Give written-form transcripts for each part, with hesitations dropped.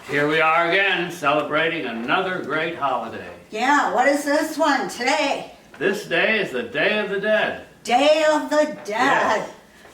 Here we are again, celebrating another great holiday. Yeah, what is this one today? This day is the Day of the Dead. Day of the Dead. Yes.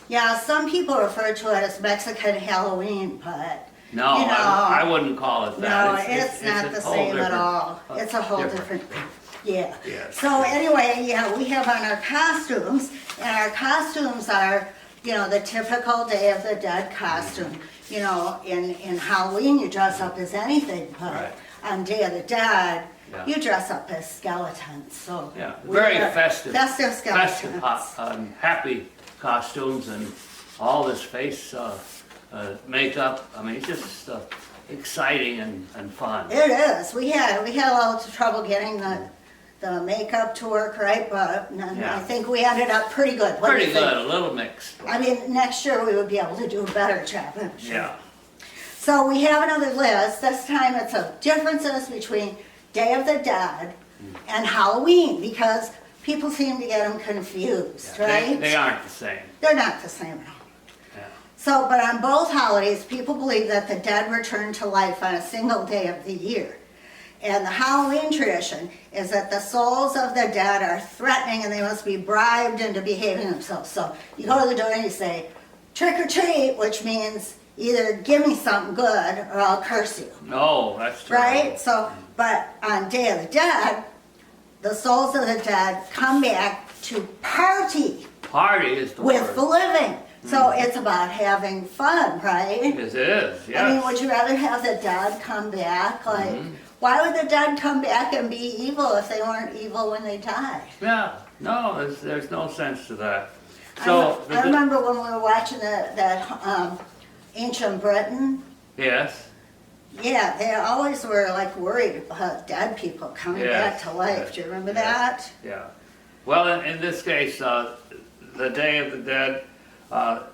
Yeah, some people refer to it as Mexican Halloween, but No, you know, I wouldn't call it that. no, it's not a the whole same at different- all. It's a whole different thing. Yeah. Yes. So anyway, yeah, we have on our costumes, and our costumes are, the typical Day of the Dead costume. You know, in Halloween you dress up as anything, but Right. on Day of the Dead, Yeah. you dress up as skeletons. So Yeah, we very are festive. Festive skeletons. Happy costumes and all this face makeup. I mean, it's just exciting and fun. It is. We had a little trouble getting the makeup to work right, but Yeah. I think we ended up pretty good. What do Pretty you think? good, a little mixed. I mean, next year we would be able to do a better job, I'm sure. Yeah, So we have another list. This time it's of differences between Day of the Dead and Halloween, because people seem to get them confused, yeah. right? They aren't the same. They're not the same at all. Yeah. So, but on both holidays, people believe that the dead return to life on a single day of the year. And the Halloween tradition is that the souls of the dead are threatening and they must be bribed into behaving themselves. So you go to the door and you say, trick or treat, which means either give me something good or I'll curse you, No, that's true. right? So, but on Day of the Dead, the souls of the dead come back to party Party is the with word. the living. So it's about having fun, right? Yes, it is, yes. I mean, would you rather have the dead come back? Like, why would the dead come back and be evil if they weren't evil when they died? Yeah, no, there's no sense to that. I So, remember when we were watching that Ancient Britain. yes, Yeah, they always were like worried about dead people coming Yes, back to life. yes, Do you remember yes. that? yeah. Well, in this case, the Day of the Dead,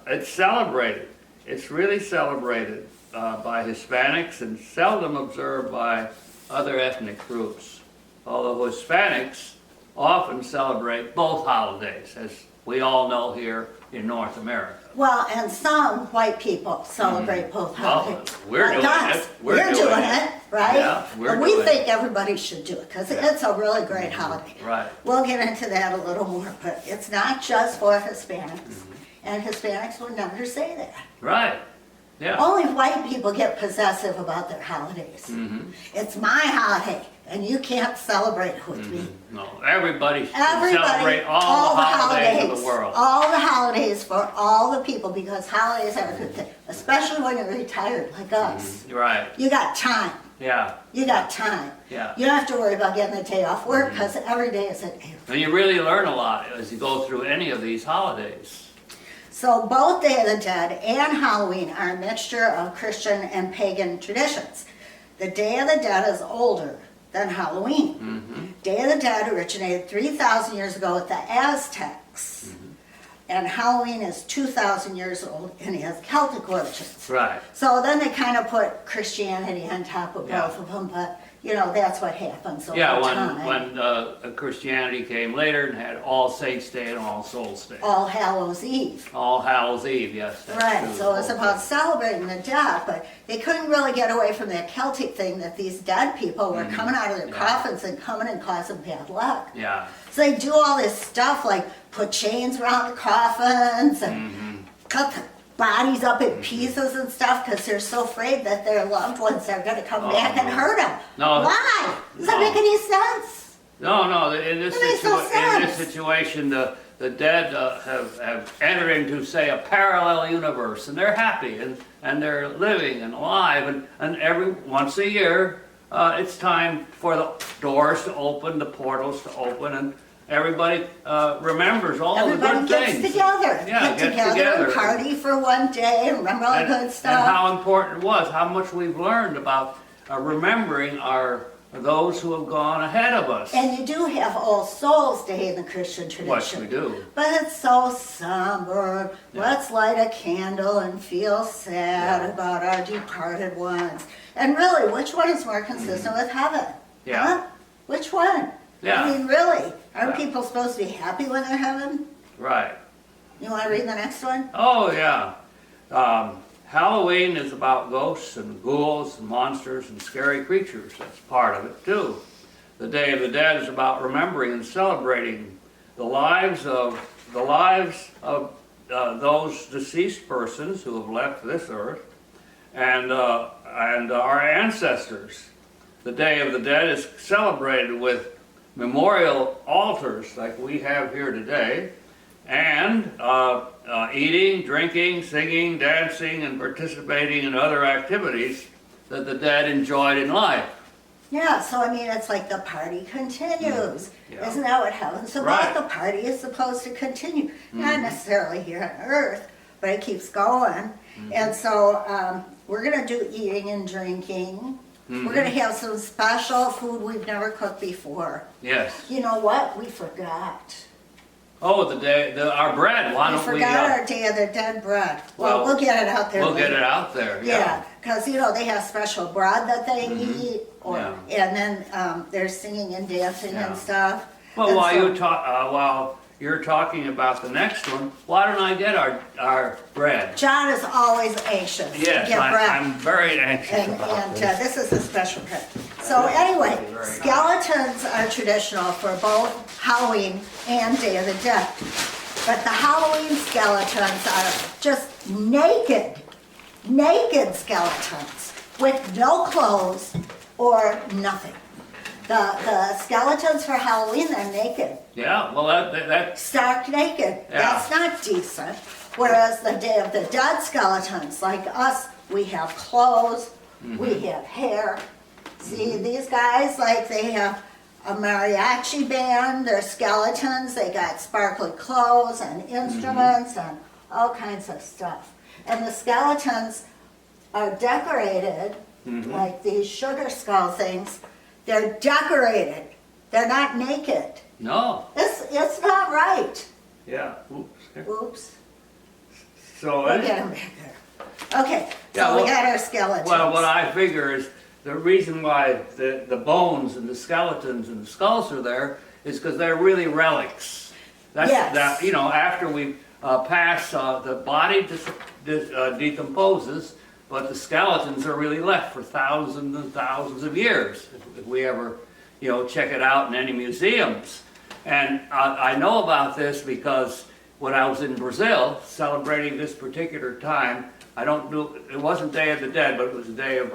it's celebrated. It's really celebrated by Hispanics and seldom observed by other ethnic groups. Although Hispanics often celebrate both holidays, as we all know here in North America. Well, and some white people celebrate both Well, holidays. we're Like doing us. it. We're doing it, right? Yeah, we're And we doing think everybody should do it because Yeah. it's a really great holiday. Right. We'll get into that a little more, but it's not just for Hispanics. And Hispanics would never say that. Right, yeah. Only white people get possessive about their holidays. Mm-hmm. It's my holiday, and you can't celebrate it with me. No, everybody should Everybody, celebrate all the holidays of the world. all the holidays for all the people, because holidays are a good thing, especially when you're retired like us. Right, You got time. yeah. You got time. Yeah. You don't have to worry about getting the day off work because every day is a day. And you really learn a lot as you go through any of these holidays. So both Day of the Dead and Halloween are a mixture of Christian and pagan traditions. The Day of the Dead is older than Halloween. Day of the Dead originated 3,000 years ago with the Aztecs. And Halloween is 2,000 years old and it has Celtic origins. Right, So then they kind of put Christianity on top of Yeah. both of them, but that's what happens over yeah, time. when Christianity came later and had All Saints Day and All Souls Day. All Hallows Eve. All Hallows Eve, yes. that's Right, true. so it's about celebrating the dead, but they couldn't really get away from that Celtic thing that these dead people were coming out of their Yeah. coffins and coming and causing bad luck. Yeah, So they do all this stuff like put chains around the coffins and cut the bodies up in pieces and stuff because they're so afraid that their loved ones are going to come back and hurt them. No. Why? Does that No. make any sense? no, in this, That makes no in this sense. situation, the dead have entered into, say, a parallel universe, and they're happy, and they're living and alive, and every once a year, it's time for the doors to open, the portals to open, and everybody remembers all the Everybody good gets things. together. Yeah, Get get together together. and party for one day and remember all the good And stuff. how important it was, how much we've learned about remembering those who have gone ahead of us. And you do have All Souls Day in the Christian What tradition. we do. But it's so somber. Yeah. Let's light a candle and feel sad Yeah. about our departed ones. And really, which one is more consistent with heaven? Yeah. Huh? Which one? Yeah. I mean, really, aren't Yeah. people supposed to be happy when they're heaven? Right. You want to read the next one? Oh, yeah. Halloween is about ghosts and ghouls and monsters and scary creatures. That's part of it too. The Day of the Dead is about remembering and celebrating the lives of those deceased persons who have left this earth and our ancestors. The Day of the Dead is celebrated with memorial altars like we have here today, and eating, drinking, singing, dancing, and participating in other activities that the dead enjoyed in life. Yeah, so I mean, it's like the party continues. Yeah. Isn't that what heaven's about? Right. The party is supposed to continue. Not necessarily here on earth, but it keeps going. And so we're going to do eating and drinking. We're going to have some special food we've never cooked before. Yes. You know what? We forgot. Oh, our bread. Why We don't forgot our Day of the Dead bread. well, We'll get it out there We'll later. get it out there. Yeah, because you know they have special bread that they eat, Yeah. and then they're singing and dancing Yeah. and stuff. Well, And while you're talking about the next one, why don't I get our bread? John is always anxious to Yes, get bread, I'm very anxious and about this is a special bread. So anyway, Very nice. skeletons are traditional for both Halloween and Day of the Dead. But the Halloween skeletons are just naked skeletons with no clothes or nothing. The skeletons for Halloween, they're naked, Yeah, well, that's stark naked. Yeah. That's not decent. Whereas the Day of the Dead skeletons, like us, we have clothes, we have hair. See, these guys, like they have a mariachi band, they're skeletons, they got sparkly clothes and instruments and all kinds of stuff. And the skeletons are decorated, like these sugar skull things, they're decorated. They're not naked. no. It's not right. Yeah. Oops. Oops. So We'll get them back there. Okay, Yeah, so we well- got our skeletons. Well, what I figure is the reason why the bones and the skeletons and the skulls are there is because they're really relics. That's Yes. that, you know, after we pass, the body decomposes, but the skeletons are really left for thousands and thousands of years. If we ever, you know, check it out in any museums. And I know about this because when I was in Brazil celebrating this particular time, it wasn't Day of the Dead, but it was the day of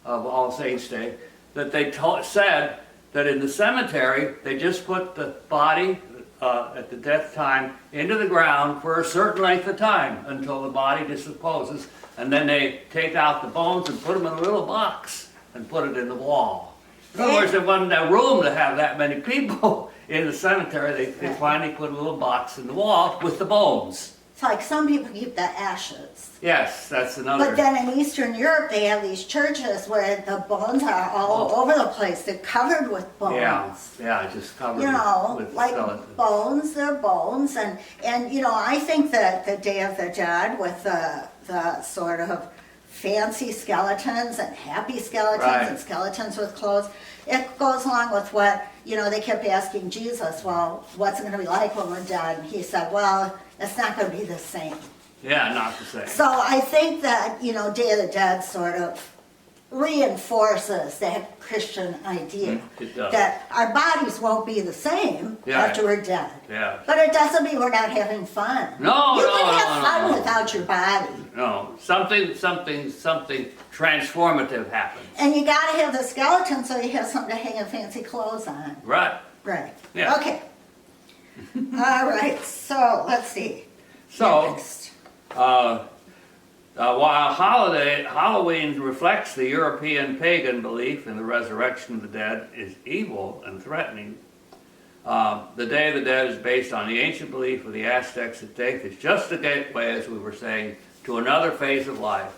All Saints Day, that they said that in the cemetery, they just put the body at the death time into the ground for a certain length of time until the body decomposes, and then they take out the bones and put them in a little box and put it in the wall. In other words, there wasn't that room to have that many people in the cemetery. They finally put a little box in the wall with the bones. It's like some people keep the ashes. Yes, that's another. But then in Eastern Europe, they have these churches where the bones are all over the place. They're covered with bones. Yeah, just covered You know, with like skeleton. bones, they're bones. And you know, I think that the Day of the Dead with the sort of fancy skeletons and happy skeletons Right. and skeletons with clothes, it goes along with what, you know, they kept asking Jesus, well, what's it going to be like when we're dead? And he said, well, it's not going to be the same. Yeah, not the same. So I think that, you know, Day of the Dead sort of reinforces that Christian idea It does. that our bodies won't be the same Yeah. after we're dead. Yeah. But it doesn't mean we're not having fun. No, you no, can no, have no, fun no. without your body. No, something transformative happens. And you gotta have the skeleton so you have something to hang your fancy clothes on. Right. Right. Yeah. Okay. All right, so let's see. So, Next. while Halloween reflects the European pagan belief in the resurrection of the dead is evil and threatening, the Day of the Dead is based on the ancient belief of the Aztecs that death is just a gateway, as we were saying, to another phase of life.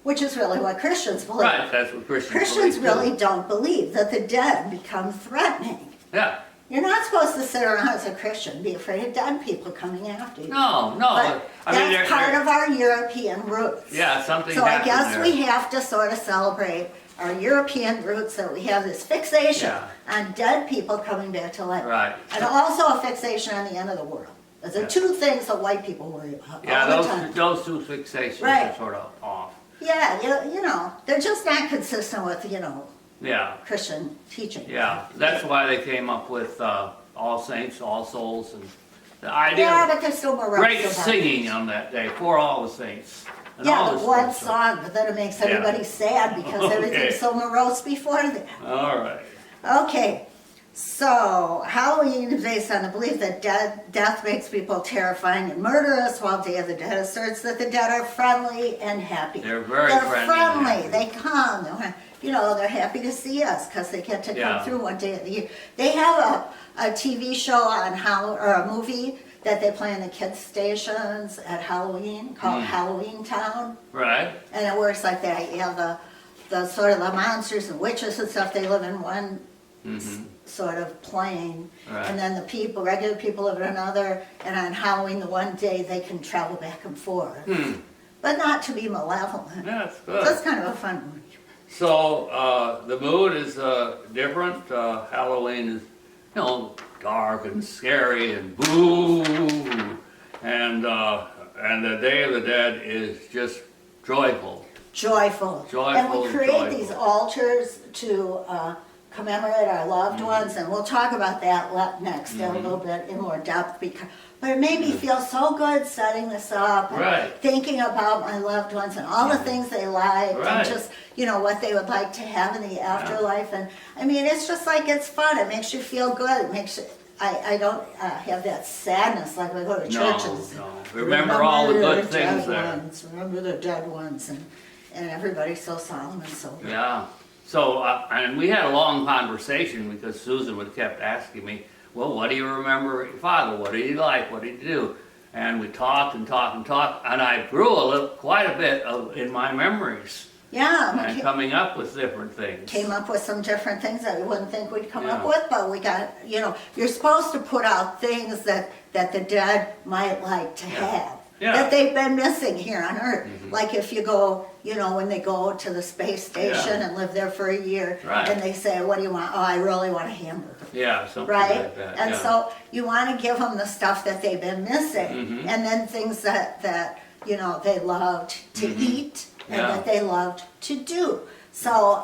Which is really what Christians believe. Right, that's what Christians Christians believe, too. really don't believe that the dead become threatening. Yeah. You're not supposed to sit around as a Christian, be afraid of dead people coming after you. No, But that's part of our European roots. Yeah, something So I happened guess there. we have to sort of celebrate our European roots, that we have this fixation Yeah. on dead people coming back to life. Right. And also a fixation on the end of the world. Those are Yeah. two things that white people worry about Yeah, all the time. those two fixations Right. are sort of off. Yeah, you know, they're just not consistent with, you know, Yeah, Christian teaching. yeah. That's why they came up with All Saints, All Souls, and the idea Yeah, of but they're still morose great about it. singing on that day for all the saints. And Yeah, all the this one stuff. song, but then it makes Yeah. everybody sad because Okay. everything's so morose before that. All right. Okay, so Halloween is based on the belief that death makes people terrifying and murderous, while Day of the Dead asserts that the dead are friendly and happy. They're very They're friendly and happy. They come. You know, they're happy to see us because they get to come Yeah. through one day of the year. They have a TV show on or a movie that they play in the kids stations at Halloween called Halloween Town. Right. And it works like that. You have the sort of the monsters and witches and stuff, they live in one sort of plane. Right. And then the people, regular people live in another, and on Halloween, the one day, they can travel back and forth. But not to be malevolent. Yeah, that's So good. it's kind of a fun one. So the mood is different. Halloween is, you know, dark and scary and boo, and the Day of the Dead is just joyful. Joyful. Joyful, And we create joyful. these altars to commemorate our loved ones, and we'll talk about that next a little bit in more depth. But it made me feel so good setting this up and Right. thinking about my loved ones and all the things they liked Right. and just, you know, what they would like to have in the afterlife. And I mean, it's just like, it's fun. It makes you feel good. It makes you, I don't have that sadness like we go to No, churches. no. Remember all the good the things dead there. ones, remember the dead ones, and everybody's so solemn and so good. Yeah. So, and we had a long conversation because Susan would kept asking me, well, what do you remember your father? What did he like? What did he do? And we talked and talked and talked, and I grew quite a bit in my memories Yeah, and we coming up with different things. came up with some different things that we wouldn't think we'd come up Yeah. with, but we got, you know, you're supposed to put out things that the dead might like to have. Yeah. That they've been missing here on Earth. Like if you go, you know, when they go to the space station Yeah. and live there for a year, Right. and they say, what do you want? Oh, I really want a hamburger. Yeah, something Right? like that. And yeah. so you want to give them the stuff that they've been missing, Mm-hmm. and then things that you know they loved to eat and Mm-hmm. Yeah. that they loved to do. So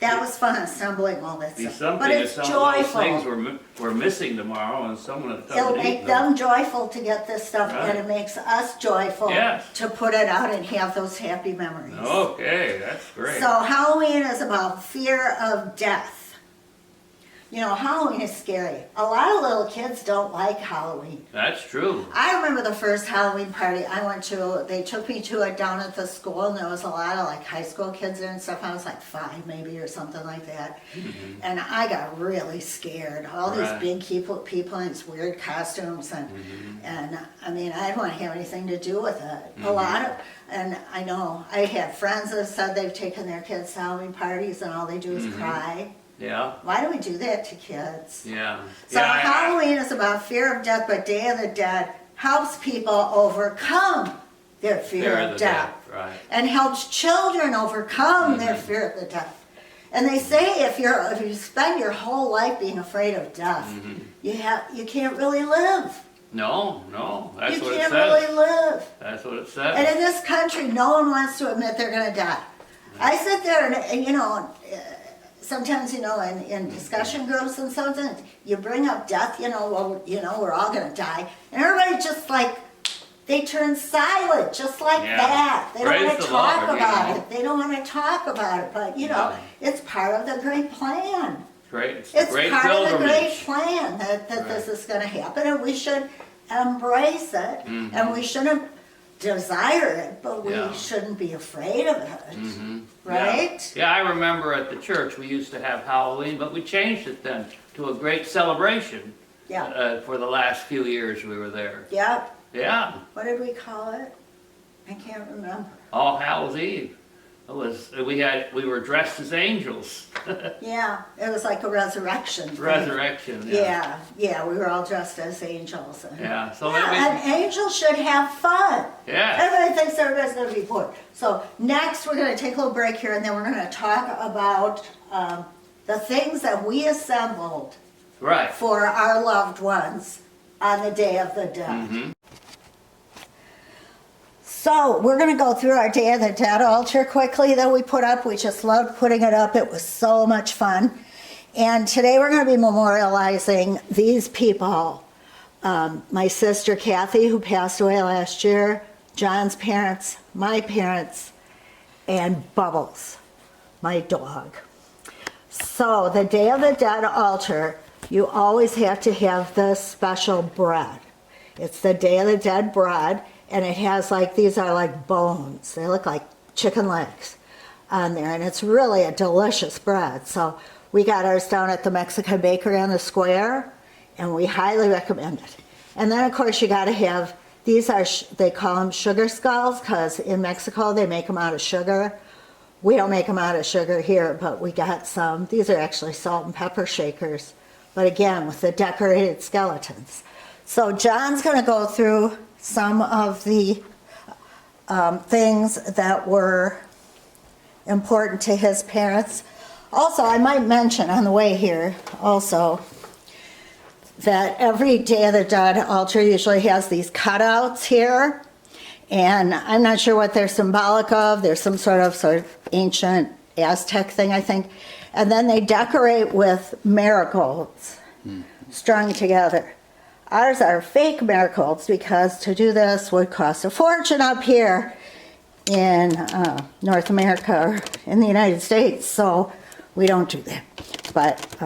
that was fun assembling all that Be stuff. something But if it's some of those things joyful. were missing tomorrow and someone had come It'll to make eat them joyful to get this stuff, Right. and it makes us joyful Yes. to put it out and have those happy memories. Okay, that's great. So Halloween is about fear of death. You know, Halloween is scary. A lot of little kids don't like Halloween. That's true. I remember the first Halloween party I went to, they took me to it down at the school, and there was a lot of like high school kids there and stuff. I was like 5 maybe or something like that. And I got really scared. All these Right. big people in these weird costumes, and I mean, I didn't want to have anything to do with it. A lot of, and I know, I had friends that said they've taken their kids to Halloween parties and all they do is cry. Yeah, Why do we do that to kids? yeah. So yeah, Halloween is about fear of death, but Day of the Dead helps people overcome their fear Fear of death. Right. And helps children overcome their fear of the death. And they say if you spend your whole life being afraid of death, you can't really live. No, that's You what it can't says. really live. That's what it And says. in this country, no one wants to admit they're going to die. I sit there and you know, sometimes, you know, in discussion groups and something, you bring up death, you know, well, you know, we're all going to die. And everybody just like, they turn silent just like Yeah. that. They don't Praise want to the talk Lord, you about know. it. They don't want to talk about it. But, you know, it's part of the great plan. Great. It's a It's great part of the great pilgrimage. plan that this is going to happen, and we should embrace it, and we shouldn't desire it, but we Yeah. shouldn't be afraid of it, right? Yeah, I remember at the church we used to have Halloween, but we changed it then to a great celebration. Yeah. For the last few years we were there. Yep. Yeah, What did we call it? I can't remember. All Hallows Eve. It was we were dressed as angels. Yeah, it was like a resurrection. thing. Resurrection. Yeah, we were all dressed as angels. Yeah. So Yeah, maybe. and angels should have fun. Yeah. Everybody thinks everybody's going to be bored. So next we're going to take a little break here, and then we're going to talk about the things that we assembled Right. for our loved ones on the Day of the Dead. Mhm. So So we're going to go through our Day of the Dead altar quickly that we put up. We just loved putting it up. It was so much fun. And today we're going to be memorializing these people. My sister Kathy, who passed away last year, John's parents, my parents, and Bubbles, my dog. So the Day of the Dead altar, you always have to have this special bread. It's the Day of the Dead bread, and it has like, these are like bones. They look like chicken legs on there, and it's really a delicious bread. So we got ours down at the Mexican Bakery on the square, and we highly recommend it. And then of course you gotta have, these are, they call them sugar skulls, because in Mexico they make them out of sugar. We don't make them out of sugar here, but we got some. These are actually salt and pepper shakers, but again, with the decorated skeletons. So John's going to go through some of the things that were important to his parents. Also, I might mention on the way here also that every Day of the Dead altar usually has these cutouts here. And I'm not sure what they're symbolic of. There's some sort of ancient Aztec thing, I think. And then they decorate with marigolds strung together. Ours are fake marigolds because to do this would cost a fortune up here in North America or in the United States, so we don't do that. But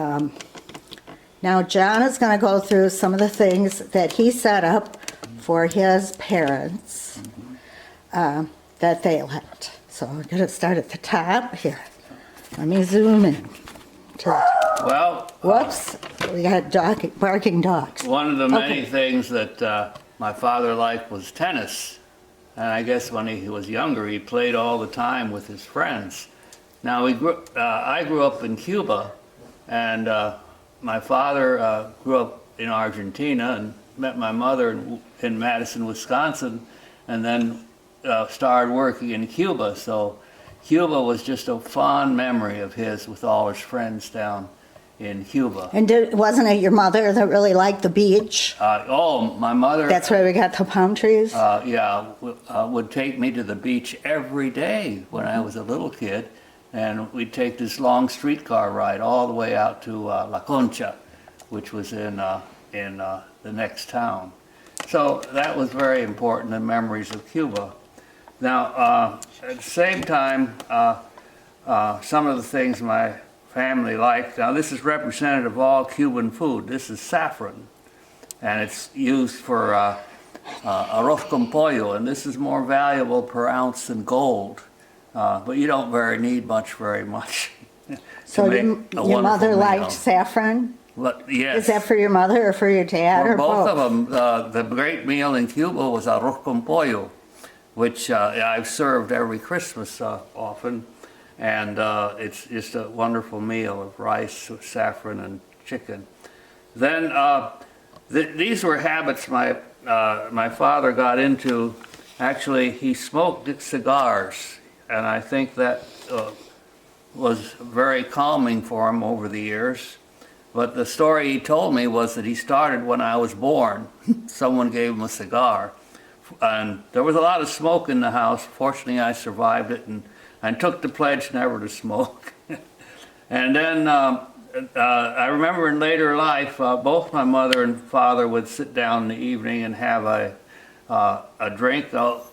now John is going to go through some of the things that he set up for his parents that they left. So we're going to start at the top here. Let me zoom in. Well, Whoops, we got barking dogs. one of the many things that my father liked was tennis. And I guess when he was younger, he played all the time with his friends. Now, I grew up in Cuba, and my father grew up in Argentina and met my mother in Madison, Wisconsin, and then started working in Cuba. So Cuba was just a fond memory of his with all his friends down in Cuba. And wasn't it your mother that really liked the beach? My mother. That's where we got the palm trees? Would take me to the beach every day when I was a little kid. And we'd take this long streetcar ride all the way out to La Concha, which was in the next town. So that was very important in memories of Cuba. Now, at the same time, some of the things my family liked, now this is representative of all Cuban food. This is saffron, and it's used for arroz con pollo, and this is more valuable per ounce than gold. But you don't need very much. So your mother liked saffron? But, yes. Is that for your mother or for your dad or both of them? The great meal in Cuba was arroz con pollo, which I've served every Christmas often, and it's just a wonderful meal of rice, saffron, and chicken. Then these were habits my father got into. Actually, he smoked cigars, and I think that was very calming for him over the years. But the story he told me was that he started when I was born. Someone gave him a cigar. And there was a lot of smoke in the house. Fortunately, I survived it and took the pledge never to smoke. And then I remember in later life, both my mother and father would sit down in the evening and have a drink.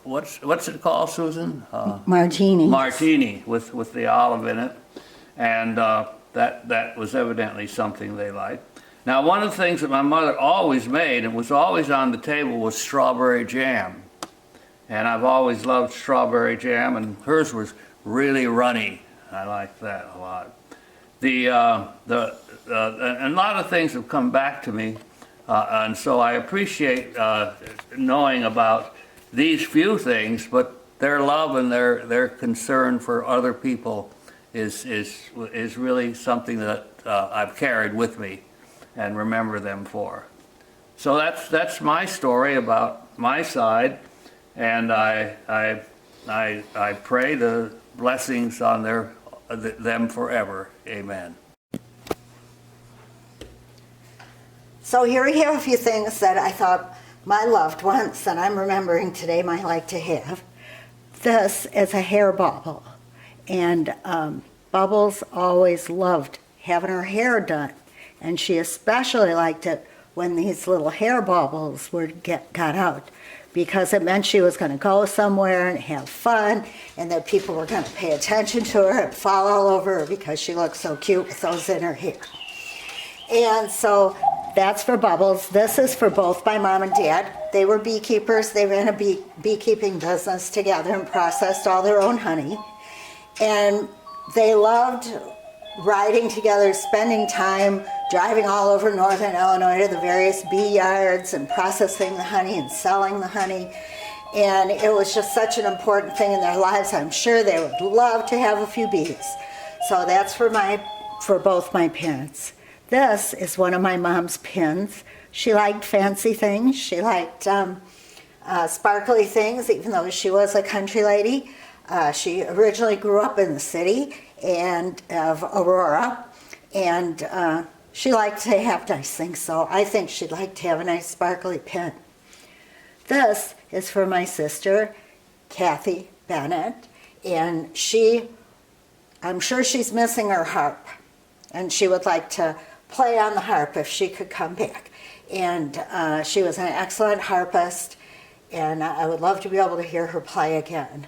What's it called, Susan? Martini. Martini with the olive in it. And that was evidently something they liked. Now, one of the things that my mother always made and was always on the table was strawberry jam. And I've always loved strawberry jam, and hers was really runny. I like that a lot. And a lot of things have come back to me, and so I appreciate knowing about these few things, but their love and their concern for other people is really something that I've carried with me and remember them for. So that's my story about my side, and I pray the blessings on them forever. Amen. So here we have a few things that I thought my loved ones that I'm remembering today might like to have. This is a hair bauble, and Bubbles always loved having her hair done, and she especially liked it when these little hair baubles got out, because it meant she was going to go somewhere and have fun, and that people were going to pay attention to her and fall all over her because she looked so cute with those in her hair. And so that's for Bubbles. This is for both my mom and dad. They were beekeepers. They ran a beekeeping business together and processed all their own honey. And they loved riding together, spending time, driving all over northern Illinois to the various bee yards and processing the honey and selling the honey. And it was just such an important thing in their lives. I'm sure they would love to have a few bees. So that's for both my parents. This is one of my mom's pins. She liked fancy things. She liked sparkly things, even though she was a country lady. She originally grew up in the city and of Aurora, and she liked to have nice things, so I think she'd like to have a nice sparkly pin. This is for my sister, Kathy Bennett, and I'm sure she's missing her harp, and she would like to play on the harp if she could come back. And she was an excellent harpist, and I would love to be able to hear her play again.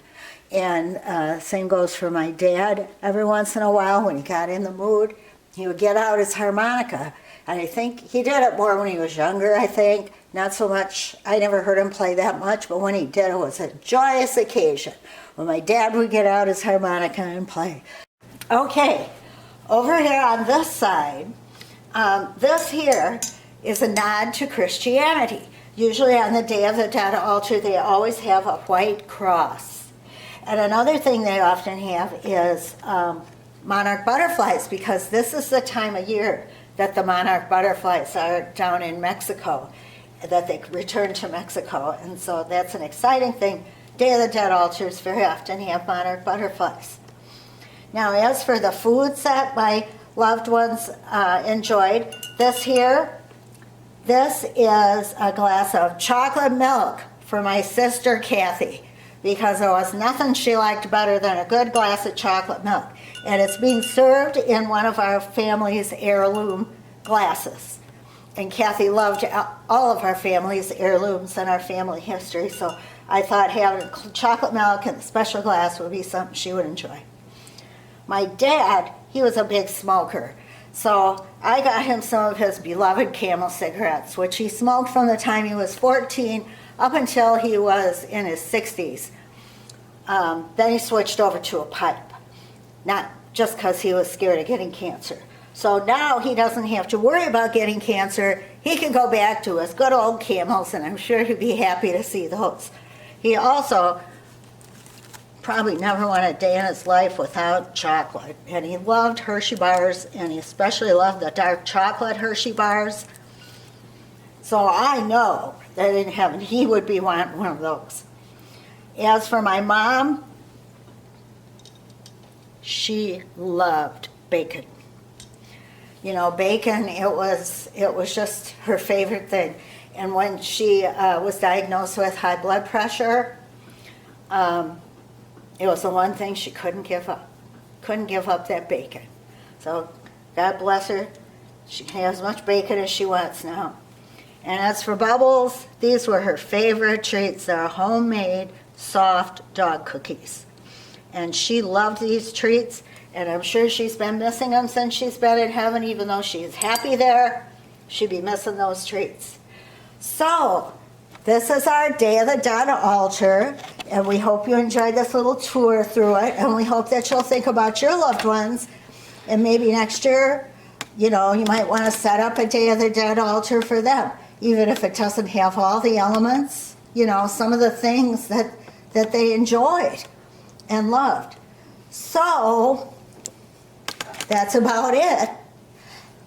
And same goes for my dad. Every once in a while, when he got in the mood, he would get out his harmonica. And I think he did it more when he was younger, I think. Not so much, I never heard him play that much, but when he did, it was a joyous occasion when my dad would get out his harmonica and play. Okay, over here on this side, this here is a nod to Christianity. Usually on the Day of the Dead altar, they always have a white cross. And another thing they often have is monarch butterflies, because this is the time of year that the monarch butterflies are down in Mexico, that they return to Mexico. And so that's an exciting thing. Day of the Dead altars very often have monarch butterflies. Now, as for the foods that my loved ones enjoyed, this is a glass of chocolate milk for my sister Kathy, because there was nothing she liked better than a good glass of chocolate milk. And it's being served in one of our family's heirloom glasses. And Kathy loved all of our family's heirlooms and our family history, so I thought having chocolate milk in a special glass would be something she would enjoy. My dad, he was a big smoker, so I got him some of his beloved Camel cigarettes, which he smoked from the time he was 14 up until he was in his 60s. Then he switched over to a pipe, not just because he was scared of getting cancer. So now he doesn't have to worry about getting cancer. He can go back to his good old Camels, and I'm sure he'd be happy to see those. He also probably never went a day in his life without chocolate. And he loved Hershey bars, and he especially loved the dark chocolate Hershey bars. So I know that in heaven he would be wanting one of those. As for my mom, she loved bacon. You know, bacon, it was just her favorite thing. And when she was diagnosed with high blood pressure, it was the one thing she couldn't give up. Couldn't give up that bacon. So God bless her. She can have as much bacon as she wants now. And as for Bubbles, these were her favorite treats. They're homemade, soft dog cookies. And she loved these treats, and I'm sure she's been missing them since she's been in heaven. Even though she's happy there, she'd be missing those treats. So, this is our Day of the Dead altar, and we hope you enjoyed this little tour through it, and we hope that you'll think about your loved ones, and maybe next year, you know, you might want to set up a Day of the Dead altar for them, even if it doesn't have all the elements, you know, some of the things that they enjoyed and loved. So, that's about it.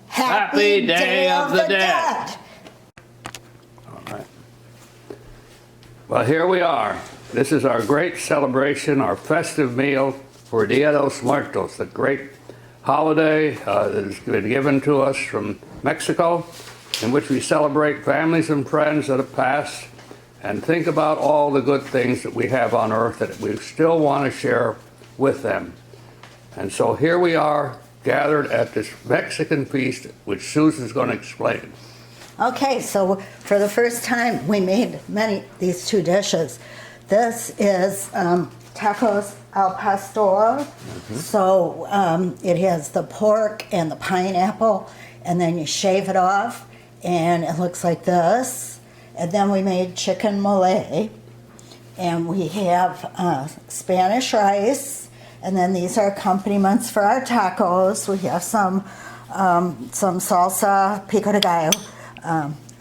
Happy Day of the Dead. All right. Well, here we are. This is our great celebration, our festive meal for Dia de los Muertos, the great holiday that has been given to us from Mexico, in which we celebrate families and friends that have passed and think about all the good things that we have on earth that we still want to share with them. And so here we are gathered at this Mexican feast, which Susan's going to explain. Okay, so for the first time, we made these two dishes. This is tacos al pastor. So it has the pork and the pineapple, and then you shave it off, and it looks like this. And then we made chicken mole, and we have Spanish rice, and then these are accompaniments for our tacos. We have some salsa, pico de gallo,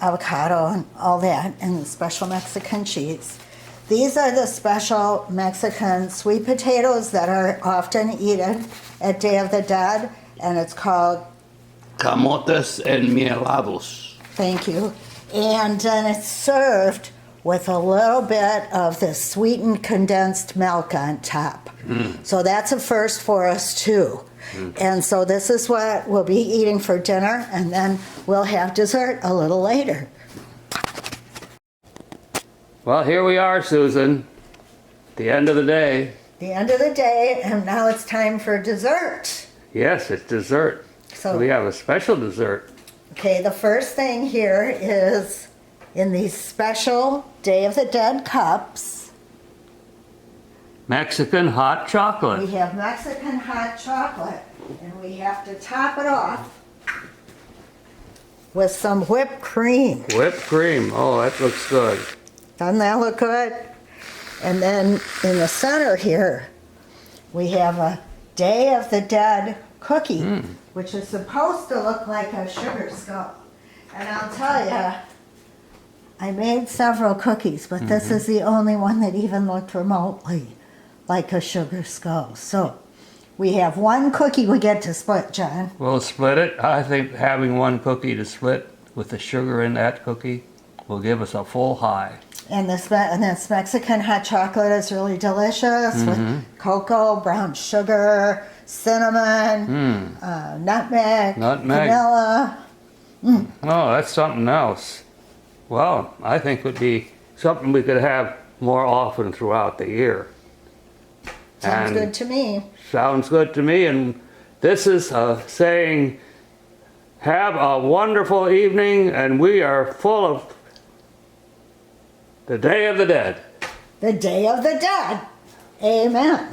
avocado, and all that, and special Mexican cheese. These are the special Mexican sweet potatoes that are often eaten at Day of the Dead, and it's called Camotes enmielados. thank you. And then it's served with a little bit of the sweetened condensed milk on top. So that's a first for us too. And so this is what we'll be eating for dinner, and then we'll have dessert a little later. Well, here we are, Susan. The end of the day. The end of the day, and now it's time for dessert. Yes, it's dessert. So We have a special dessert. okay, the first thing here is in these special Day of the Dead cups, Mexican hot we chocolate. have Mexican hot chocolate, and we have to top it off with some whipped cream. Whipped cream. Oh, that looks good. Doesn't that look good? And then in the center here, we have a Day of the Dead cookie, which is supposed to look like a sugar skull. And I'll tell you, I made several cookies, but this is the only one that even looked remotely like a sugar skull. So we have one cookie we get to split, John. We'll split it. I think having one cookie to split with the sugar in that cookie will give us a full high. And this Mexican hot chocolate is really delicious with cocoa, brown sugar, cinnamon, nutmeg, vanilla. Oh, that's something else. Well, I think would be something we could have more often throughout the year. Sounds And good to me. Sounds good to me. And this is saying, have a wonderful evening, and we are full of the Day of the Dead. The Day of the Dead. Amen.